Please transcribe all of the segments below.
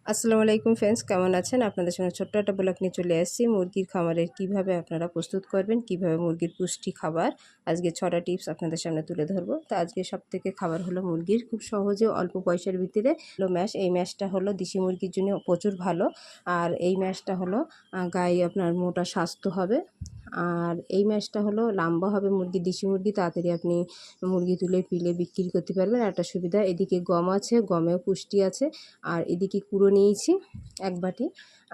আসসালামু আলাইকুম ফ্রেন্ডস, কেমন আছেন? আপনাদের সামনে ছোট্ট একটা ব্লগ নিয়ে চলে আসছি। মুরগির খামারের কিভাবে আপনারা প্রস্তুত করবেন, কিভাবে মুরগির পুষ্টি খাবার, আজকে 6টা টিপস আপনাদের সামনে তুলে ধরবো। তো আজকে সবথেকে খাবার হলো মুরগির খুব সহজে অল্প পয়সার ভিতরে হলো ম্যাশ। এই ম্যাশটা হলো দেশি মুরগির জন্য প্রচুর ভালো। আর এই ম্যাশটা হলো গায়ে আপনার মোটা স্বাস্থ্য হবে। আর এই ম্যাশটা হলো লম্বা হবে মুরগি, দেশি মুরগি তাড়াতাড়ি আপনি মুরগি তুলে পিলে বিক্রি করতে পারবেন। আর একটা সুবিধা, এদিকে গম আছে, গমেও পুষ্টি আছে। আর এদিকে কুড়ো নিয়েছি 1 বাটি,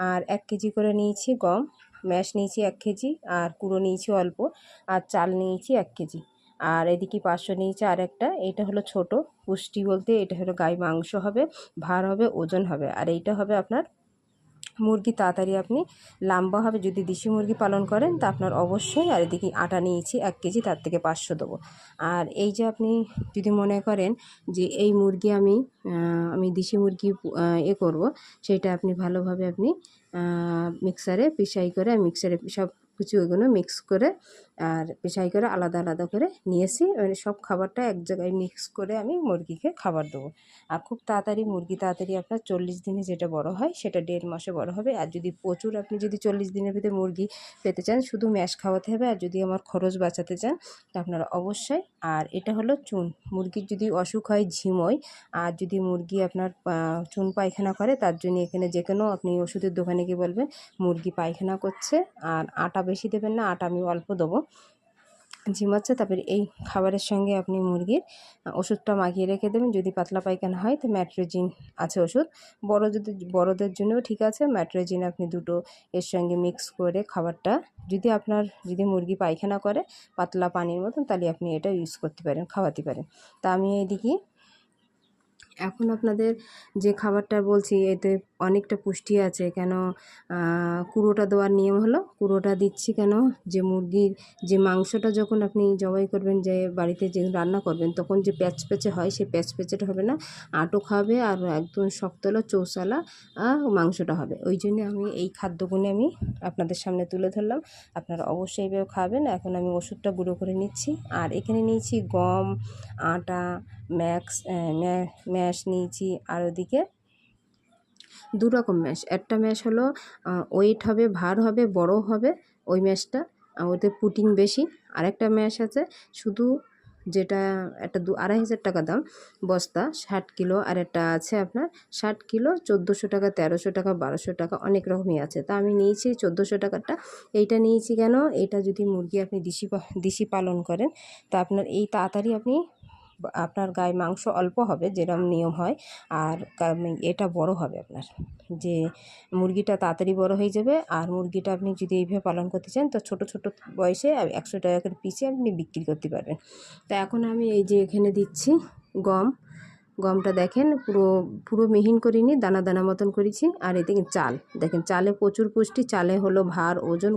আর 1 কেজি করে নিয়েছি গম। ম্যাশ নিয়েছি 1 কেজি, আর কুড়ো নিয়েছি অল্প, আর চাল নিয়েছি 1 কেজি। আর এদিকে 500 নিয়েছি আর একটা। এটা হলো ছোট পুষ্টি বলতে, এটা হলো গায়ে মাংস হবে, ভার হবে, ওজন হবে। আর এইটা হবে আপনার মুরগি তাড়াতাড়ি আপনি লম্বা হবে যদি দেশি মুরগি পালন করেন, তা আপনার অবশ্যই। আর এদিকে আটা নিয়েছি 1 কেজি, তার থেকে 500 দেবো। আর এই যে আপনি যদি মনে করেন যে এই মুরগি আমি দেশি মুরগি করব, সেটা আপনি ভালোভাবে আপনি মিক্সারে পিষাই করে, মিক্সারে সব কিছু ওইগুলো মিক্স করে আর পিষাই করে আলাদা আলাদা করে নিয়েছি। মানে সব খাবারটা এক জায়গায় মিক্স করে আমি মুরগিকে খাবার দেবো। আর খুব তাড়াতাড়ি মুরগি তাড়াতাড়ি আপনার 40 দিনে যেটা বড় হয় সেটা 1.5 মাসে বড় হবে। আর যদি প্রচুর আপনি যদি 40 দিনের ভিতরে মুরগি পেতে চান, শুধু ম্যাশ খাওয়াতে হবে। আর যদি আমার খরচ বাঁচাতে চান তা আপনারা অবশ্যই। আর এটা হলো চুন। মুরগির যদি অসুখ হয়, ঝিমোয়, আর যদি মুরগি আপনার চুন পায়খানা করে, তার জন্য এখানে যে কোনো আপনি ওষুধের দোকানে গিয়ে বলবেন মুরগি পায়খানা করছে। আর আটা বেশি দেবেন না, আটা আমি অল্প দেবো, ঝিমাচ্ছে। তারপরে এই খাবারের সঙ্গে আপনি মুরগির ওষুধটা মাখিয়ে রেখে দেবেন। যদি পাতলা পায়খানা হয় তো ম্যাট্রোজিন আছে ওষুধ, বড়দের জন্যও ঠিক আছে। ম্যাট্রোজিন আপনি দুটো এর সঙ্গে মিক্স করে খাবারটা, যদি মুরগি পায়খানা করে পাতলা পানির মতন, তাহলে আপনি এটা ইউজ করতে পারেন, খাওয়াতে পারেন। তা আমি এইদিকে এখন আপনাদের যে খাবারটা বলছি, এতে অনেকটা পুষ্টি আছে। কেন কুড়োটা দেওয়ার নিয়ম হলো, কুড়োটা দিচ্ছি কেন, যে মুরগির যে মাংসটা যখন আপনি জবাই করবেন, যে বাড়িতে যে রান্না করবেন, তখন যে প্যাচপ্যাচে হয়, সেই প্যাচপ্যাচেটা হবে না, আটো খাবে। আর একদম শক্তলা চৌসালা মাংসটা হবে। ওই জন্য আমি এই খাদ্যগুলো আমি আপনাদের সামনে তুলে ধরলাম। আপনারা অবশ্যই এইভাবে খাবেন। এখন আমি ওষুধটা গুঁড়ো করে নিচ্ছি। আর এখানে নিয়েছি গম, আটা, ম্যাশ নিয়েছি। আর ওদিকে 2 রকম ম্যাশ। একটা ম্যাশ হলো ওয়েট হবে, ভার হবে, বড় হবে ওই ম্যাশটা, ওতে পুটিং বেশি। আরেকটা ম্যাশ আছে শুধু, যেটা একটা 2-2.5 হাজার টাকা দাম বস্তা, 60 কিলো। আর একটা আছে আপনার 60 কিলো 1400 টাকা, 1300 টাকা, 1200 টাকা, অনেক রকমই আছে। তা আমি নিয়েছি 1400 টাকারটা। এইটা নিয়েছি কেন, এটা যদি মুরগি আপনি দেশি পালন করেন, তা আপনার এই তাড়াতাড়ি আপনার গায়ে মাংস অল্প হবে, যেরকম নিয়ম হয়। আর এটা বড় হবে আপনার, যে মুরগিটা তাড়াতাড়ি বড় হয়ে যাবে। আর মুরগিটা আপনি যদি এইভাবে পালন করতে চান, তো ছোট ছোট বয়সে 100 টাকা করে পিসে আপনি বিক্রি করতে পারবেন। তা এখন আমি এই যে এখানে দিচ্ছি গমটা দেখেন পুরো পুরো মিহিন করিনি, দানা দানা মতন করেছি। আর এদিকে চাল দেখেন, চালে প্রচুর পুষ্টি। চালে হলো ভার, ওজন,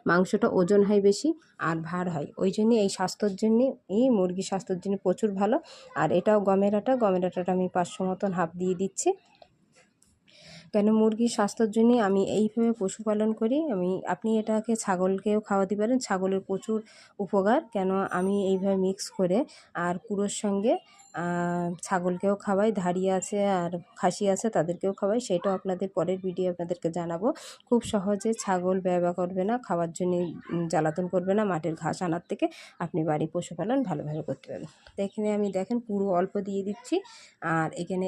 মাংসটা ওজন হয় বেশি আর ভার হয়। ওই জন্য এই স্বাস্থ্যর জন্য, এই মুরগির স্বাস্থ্যের জন্য প্রচুর ভালো। আর এটাও গমের আটাটা আমি 500 মতন হাফ দিয়ে দিচ্ছি। কেন, মুরগির স্বাস্থ্যের জন্য আমি এইভাবে পশুপালন করি। আপনি এটাকে ছাগলকেও খাওয়াতে পারেন, ছাগলের প্রচুর উপকার। কেন, আমি এইভাবে মিক্স করে আর কুড়োর সঙ্গে ছাগলকেও খাওয়াই, ধাড়ি আছে আর খাসি আছে তাদেরকেও খাওয়াই। সেটাও আপনাদের পরের ভিডিও আপনাদেরকে জানাবো। খুব সহজে ছাগল ব্যয় করবে না, খাওয়ার জন্য জ্বালাতন করবে না, মাঠের ঘাস আনার থেকে আপনি বাড়ি পশুপালন ভালোভাবে করতে পারবেন। তো এখানে আমি দেখেন পুরো অল্প দিয়ে দিচ্ছি। আর এখানে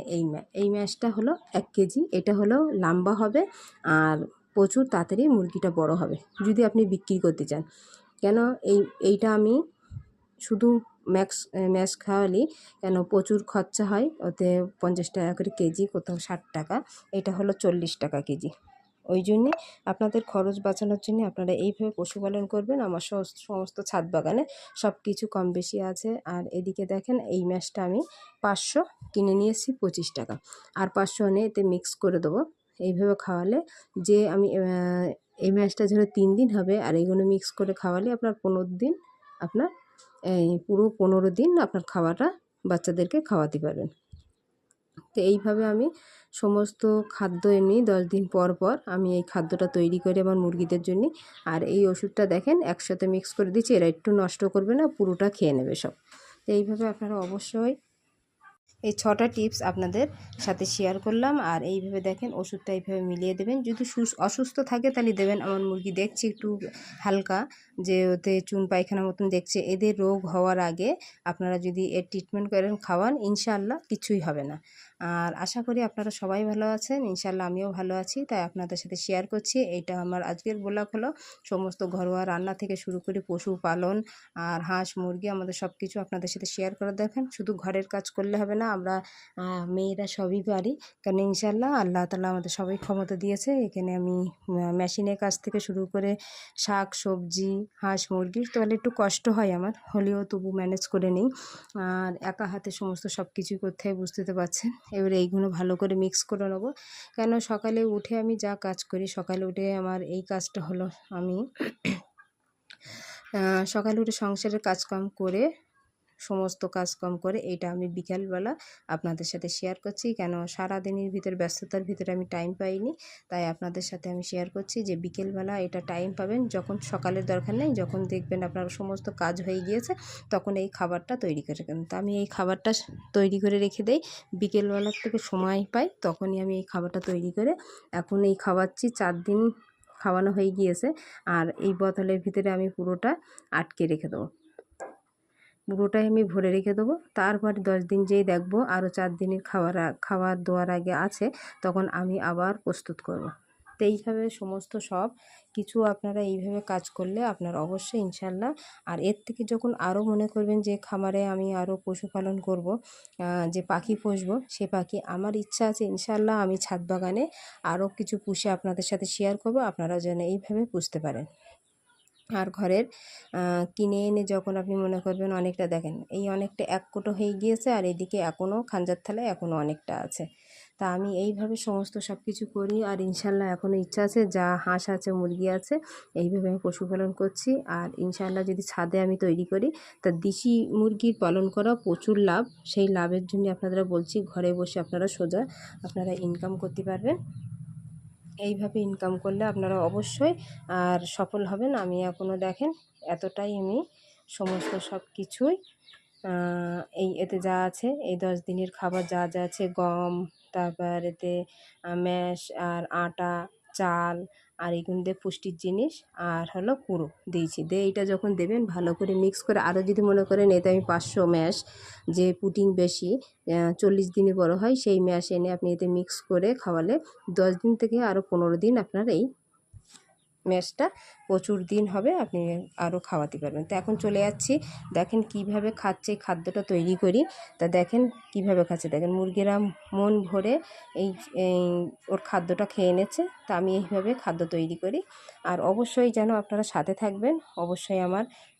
এই ম্যাশটা হলো 1 কেজি। এটা হলো লম্বা হবে আর প্রচুর তাড়াতাড়ি মুরগিটা বড় হবে যদি আপনি বিক্রি করতে চান। কেন, এইটা আমি শুধু ম্যাশ খাওয়ালি, কেন প্রচুর খরচা হয় ওতে, 50 টাকা করে কেজি, কোথাও 60 টাকা, এটা হলো 40 টাকা কেজি। ওই জন্যে আপনাদের খরচ বাঁচানোর জন্য আপনারা এইভাবে পশুপালন করবেন। আমার সমস্ত ছাদ বাগানে সব কিছু কম বেশি আছে। আর এদিকে দেখেন এই ম্যাশটা আমি 500 কিনে নিয়েছি 25 টাকা, আর 500 এনে এতে মিক্স করে দেবো। এইভাবে খাওয়ালে, যে আমি এই ম্যাশটা ধরো 3 দিন হবে, আর এইগুলো মিক্স করে খাওয়ালে আপনার 15 দিন, আপনার পুরো 15 দিন আপনার খাওয়াটা বাচ্চাদেরকে খাওয়াতে পারবেন। তো এইভাবে আমি সমস্ত খাদ্য এমনি 10 দিন পর পর আমি এই খাদ্যটা তৈরি করি আমার মুরগিদের জন্য। আর এই ওষুধটা দেখেন একসাথে মিক্স করে দিচ্ছি, এরা একটু নষ্ট করবে না, পুরোটা খেয়ে নেবে সব। তো এইভাবে আপনারা অবশ্যই এই 6টা টিপস আপনাদের সাথে শেয়ার করলাম। আর এইভাবে দেখেন ওষুধটা এইভাবে মিলিয়ে দেবেন। যদি অসুস্থ থাকে তাহলে দেবেন। আমার মুরগি দেখছি একটু হালকা, যে ওতে চুন পায়খানা মতন দেখছে, এদের রোগ হওয়ার আগে আপনারা যদি এর ট্রিটমেন্ট করেন, খাওয়ান, ইনশাআল্লাহ কিছুই হবে না। আর আশা করি আপনারা সবাই ভালো আছেন, ইনশাআল্লাহ আমিও ভালো আছি, তাই আপনাদের সাথে শেয়ার করছি। এইটা আমার আজকের ব্লগ হলো। সমস্ত ঘরোয়া রান্না থেকে শুরু করে পশুপালন আর হাঁস মুরগি আমাদের সব কিছু আপনাদের সাথে শেয়ার করে দেখেন। শুধু ঘরের কাজ করলে হবে না, আমরা মেয়েরা সবই পারি, কারণ ইনশাআল্লাহ আল্লাহ তাআলা আমাদের সবাই ক্ষমতা দিয়েছে। এখানে আমি মেশিনের কাজ থেকে শুরু করে শাক সবজি হাঁস মুরগির, তাহলে একটু কষ্ট হয় আমার, হলেও তবু ম্যানেজ করে নিই। আর একা হাতে সমস্ত সব কিছুই করতে হয়, বুঝতে তো পারছেন। এবারে এইগুলো ভালো করে মিক্স করে নেবো, কেন সকালে উঠে আমি যা কাজ করি, সকালে উঠে আমার এই কাজটা হলো, আমি সকালে উঠে সংসারের কাজকাম করে, সমস্ত কাজকাম করে, এইটা আমি বিকালবেলা আপনাদের সাথে শেয়ার করছি। কেন সারাদিনের ভিতর ব্যস্ততার ভিতরে আমি টাইম পাইনি, তাই আপনাদের সাথে আমি শেয়ার করছি যে বিকেলবেলা এটা টাইম পাবেন, যখন সকালের দরকার নেই, যখন দেখবেন আপনার সমস্ত কাজ হয়ে গিয়েছে, তখন এই খাবারটা তৈরি করে রাখেন। তো আমি এই খাবারটা তৈরি করে রেখে দেই, বিকেলবেলার থেকে সময় পাই তখনই আমি এই খাবারটা তৈরি করে এখন এই খাওয়াচ্ছি। 4 দিন খাওয়ানো হয়ে গিয়েছে, আর এই বোতলের ভিতরে আমি পুরোটা আটকে রেখে দেবো, পুরোটাই আমি ভরে রেখে দেবো। তারপর 10 দিন যেই দেখবো আরও 4 দিনের খাবার দেওয়ার আগে আছে, তখন আমি আবার প্রস্তুত করব। তো এইভাবে সমস্ত সব কিছু আপনারা এইভাবে কাজ করলে আপনার অবশ্যই ইনশাল্লাহ। আর এর থেকে যখন আরও মনে করবেন যে খামারে আমি আরও পশুপালন করব, যে পাখি পুষবো, সে পাখি আমার ইচ্ছা আছে ইনশাল্লাহ আমি ছাদ বাগানে আরও কিছু পুষে আপনাদের সাথে শেয়ার করব, আপনারা যেন এইভাবে পুষতে পারেন। আর ঘরের কিনে এনে যখন আপনি মনে করবেন অনেকটা, দেখেন এই অনেকটা এক কোটো হয়ে গিয়েছে, আর এদিকে এখনও খাঞ্জার থালায় এখনও অনেকটা আছে। তা আমি এইভাবে সমস্ত সব কিছু করি, আর ইনশাল্লাহ এখনও ইচ্ছা আছে, যা হাঁস আছে মুরগি আছে এইভাবে আমি পশুপালন করছি। আর ইনশাল্লাহ যদি ছাদে আমি তৈরি করি, তা দেশি মুরগির পালন করা প্রচুর লাভ। সেই লাভের জন্য আপনারা বলছি, ঘরে বসে আপনারা সোজা আপনারা ইনকাম করতে পারবেন। এইভাবে ইনকাম করলে আপনারা অবশ্যই আর সফল হবেন। আমি এখনও দেখেন এতটাই আমি সমস্ত সব কিছুই এই এতে যা আছে, এই 10 দিনের খাবার যা যা আছে, গম, তারপর এতে ম্যাশ আর আটা চাল, আর এগুলো দিয়ে পুষ্টির জিনিস, আর হলো কুড়ো দিয়েছি। দিয়ে এইটা যখন দেবেন ভালো করে মিক্স করে, আরও যদি মনে করেন এতে আমি 500 ম্যাশ, যে পুটিং বেশি 40 দিনে বড় হয়, সেই ম্যাশ এনে আপনি এতে মিক্স করে খাওয়ালে 10 দিন থেকে আরও 15 দিন আপনার এই ম্যাশটা প্রচুর দিন হবে, আপনি আরও খাওয়াতে পারবেন। তো এখন চলে যাচ্ছি, দেখেন কিভাবে খাচ্ছে, এই খাদ্যটা তৈরি করি। তা দেখেন কিভাবে খাচ্ছে, দেখেন মুরগিরা মন ভরে এই ওর খাদ্যটা খেয়ে নিচ্ছে। তা আমি এইভাবে খাদ্য তৈরি করি। আর অবশ্যই যেন আপনারা সাথে থাকবেন, অবশ্যই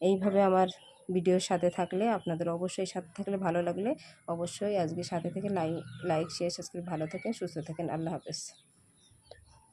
এইভাবে আমার ভিডিওর সাথে থাকলে, আপনাদের অবশ্যই সাথে থাকলে, ভালো লাগলে অবশ্যই আজকে সাথে থেকে লাইক শেয়ার সাবস্ক্রাইব, ভালো থাকেন সুস্থ থাকেন, আল্লাহ হাফেজ।